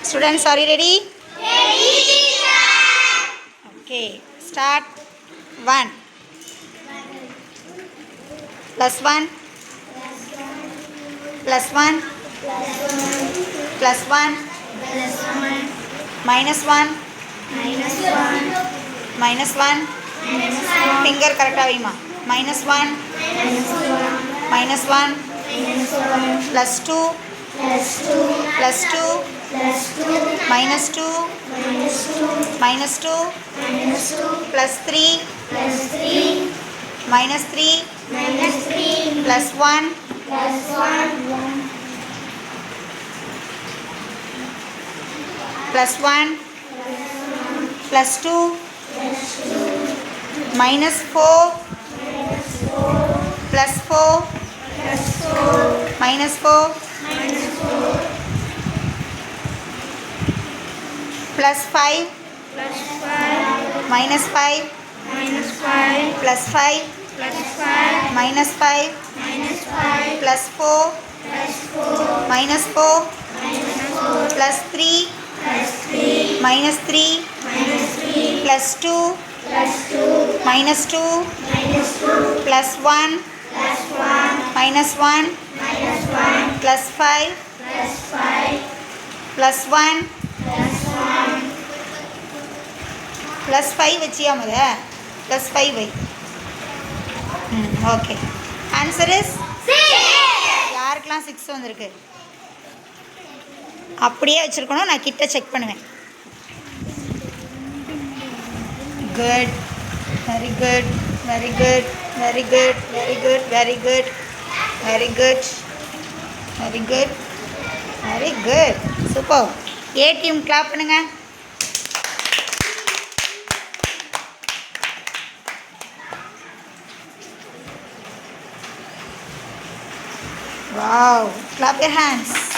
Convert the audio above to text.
Students, are you ready? Ready, teacher. Okay, start. 1 plus 1 plus 1 plus 1 minus 1 minus 1 finger correct avima minus 1 minus 1 plus 2 plus 2 minus 2 minus 2 plus 3 minus 3 plus 1 plus 1 plus 2 minus 4 plus 4 minus 4 plus 5 minus 5 plus 5 minus 5 plus 4 minus 4 plus 3 minus 3 plus 2 minus 2 plus 1 minus 1 plus 5 plus 1 plus 5 வச்சியா முத plus 5 வை okay answer is யாருக்கெல்லாம் 6 வந்திருக்கு அப்படியே வச்சுருக்கணும் நான் கிட்ட check பண்ணுவேன் good very good very good very good very good very good very good very good very good super A team clap பண்ணுங்க Wow, clap your hands.